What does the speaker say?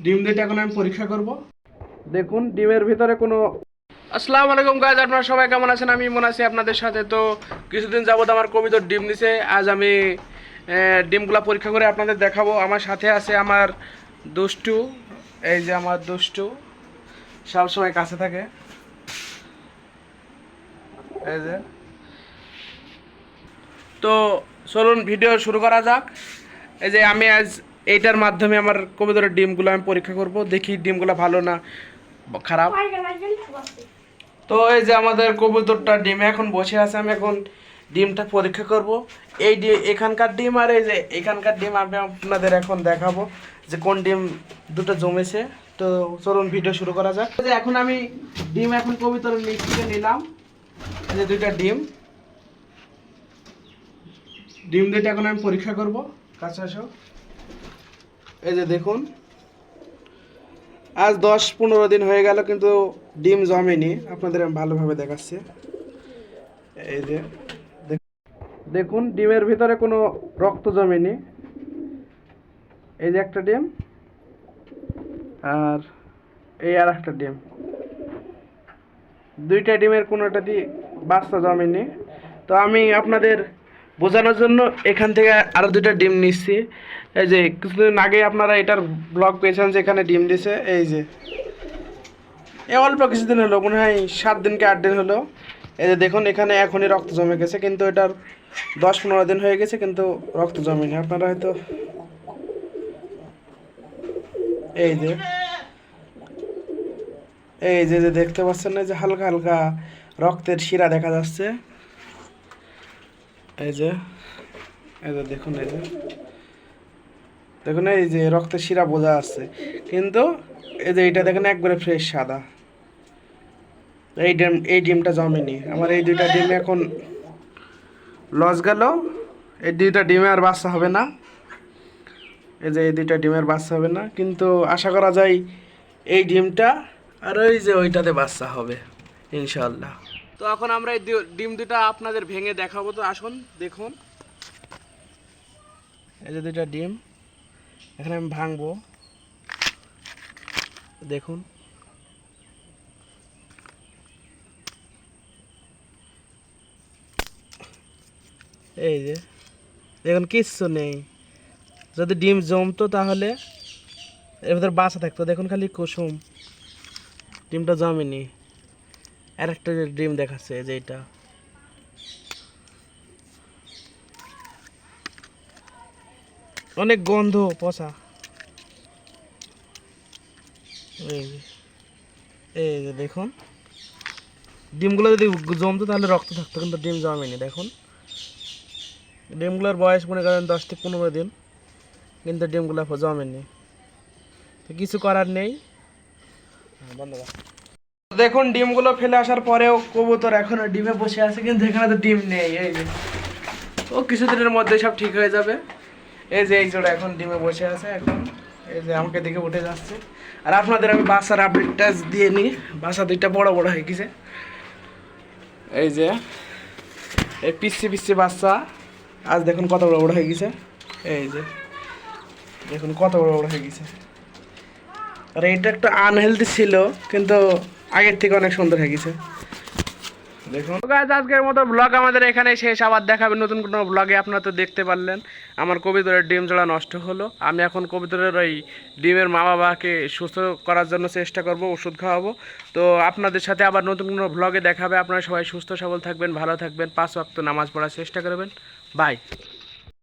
ডিম দুটো এখন আমি পরীক্ষা করব। দেখুন ডিমের ভিতরে কোনো। আসসালামু আলাইকুম গাইজ, আপনারা সবাই কেমন আছেন? আমি মনে আছি আপনাদের সাথে। তো কিছুদিন যাবত আমার কবিতর ডিম দিছে। আজ আমি ডিমগুলা পরীক্ষা করে আপনাদের দেখাবো। আমার সাথে আছে আমার দুষ্টু। এই যে আমার দুষ্টু সবসময় কাছে থাকে। এই যে, তো চলুন ভিডিও শুরু করা যাক। এই যে আমি আজ এইটার মাধ্যমে আমার কবুতরের ডিমগুলো আমি পরীক্ষা করব, দেখি ডিমগুলো ভালো না খারাপ। তো এই যে আমাদের কবুতরটা ডিমে এখন বসে আছে, আমি এখন ডিমটা পরীক্ষা করব। এই ডিম এখানকার ডিম আর এই যে এখানকার ডিম আমি আপনাদের এখন দেখাবো যে কোন ডিম দুটো জমেছে। তো চলুন ভিডিও শুরু করা যাক। এই যে এখন আমি ডিম এখন কবুতরের নিচ থেকে নিলাম। এই যে দুইটা ডিম ডিম দুইটা এখন আমি পরীক্ষা করব। কাছে আসো। এই যে দেখুন, আজ 10-15 দিন হয়ে গেল কিন্তু ডিম জমেনি। আপনাদের আমি ভালোভাবে দেখাচ্ছি। এই যে দেখুন ডিমের ভিতরে কোনো রক্ত জমেনি। এই যে একটা ডিম আর এই আর একটা ডিম, দুইটা ডিমের কোনোটা দিয়ে বাচ্চা জমেনি। তো আমি আপনাদের বোঝানোর জন্য এখান থেকে আরও দুইটা ডিম নিচ্ছি। এই যে কিছুদিন আগে আপনারা এটার ব্লগ পেয়েছেন যে এখানে ডিম দিছে। এই যে এ অল্প কিছুদিন হলো, মনে হয় 7 দিন কি 8 দিন হলো। এই যে দেখুন এখানে এখনই রক্ত জমে গেছে, কিন্তু এটার 10-15 দিন হয়ে গেছে কিন্তু রক্ত জমেনি। আপনারা হয়তো এই যে এই যে যে দেখতে পাচ্ছেন না, যে হালকা হালকা রক্তের শিরা দেখা যাচ্ছে। এই যে এই যে দেখুন, এই যে দেখুন, এই যে রক্তের শিরা বোঝা যাচ্ছে, কিন্তু এই যে এটা দেখেন একবারে ফ্রেশ সাদা। এই ডিমটা জমেনি। আমার এই দুইটা ডিমে এখন লস গেল। এই দুইটা ডিমে আর বাচ্চা হবে না। এই যে এই দুইটা ডিমের বাচ্চা হবে না, কিন্তু আশা করা যায় এই ডিমটা আর ওই যে ওইটাতে বাচ্চা হবে ইনশাল্লাহ। তো এখন আমরা এই ডিম দুটা আপনাদের ভেঙে দেখাবো। তো আসুন দেখুন, এই যে দুইটা ডিম এখানে আমি ভাঙবো। দেখুন, এই যে দেখুন কিচ্ছু নেই। যদি ডিম জমতো তাহলে এর ভিতরে বাচ্চা থাকতো। দেখুন খালি কুসুম, ডিমটা জমেনি। আর একটা ডিম দেখাচ্ছে যে এটা। অনেক গন্ধ পচা। এই যে এই যে দেখুন, ডিমগুলো যদি জমতো তাহলে রক্ত থাকতো, কিন্তু ডিম জমেনি। দেখুন ডিমগুলোর বয়স মনে করেন 10-15 দিন, কিন্তু ডিমগুলো জমেনি। তো কিছু করার নেই। ধন্যবাদ। দেখুন ডিমগুলো ফেলে আসার পরেও কবুতর এখনো ডিমে বসে আছে, কিন্তু এখানে তো ডিম নেই। এই যে ও কিছুদিনের মধ্যে সব ঠিক হয়ে যাবে। এই যে এই জোড়া এখন ডিমে বসে আছে। এখন এই যে আমাকে দেখে উঠে যাচ্ছে। আর আপনাদের আমি বাচ্চার আপডেটটা দিয়ে নিই। বাচ্চা দুইটা বড় বড় হয়ে গেছে। এই যে এই পিচ্ছি পিচ্ছি বাচ্চা আজ দেখুন কত বড় বড় হয়ে গেছে। এই যে দেখুন কত বড় বড় হয়ে গেছে। আর এটা একটু আনহেলদি ছিল, কিন্তু আগের থেকে অনেক সুন্দর হয়ে গেছে। দেখুন গাইস, আজকের মতো ব্লগ আমাদের এখানে শেষ। আবার দেখাবে নতুন কোনো ব্লগে। আপনারা তো দেখতে পারলেন আমার কবিতরের ডিম জোড়া নষ্ট হলো। আমি এখন কবিতরের ওই ডিমের মা বাবাকে সুস্থ করার জন্য চেষ্টা করব, ওষুধ খাওয়াবো। তো আপনাদের সাথে আবার নতুন কোনো ব্লগে দেখাবে। আপনারা সবাই সুস্থ সবল থাকবেন, ভালো থাকবেন, 5 ওয়াক্ত নামাজ পড়ার চেষ্টা করবেন। বাই।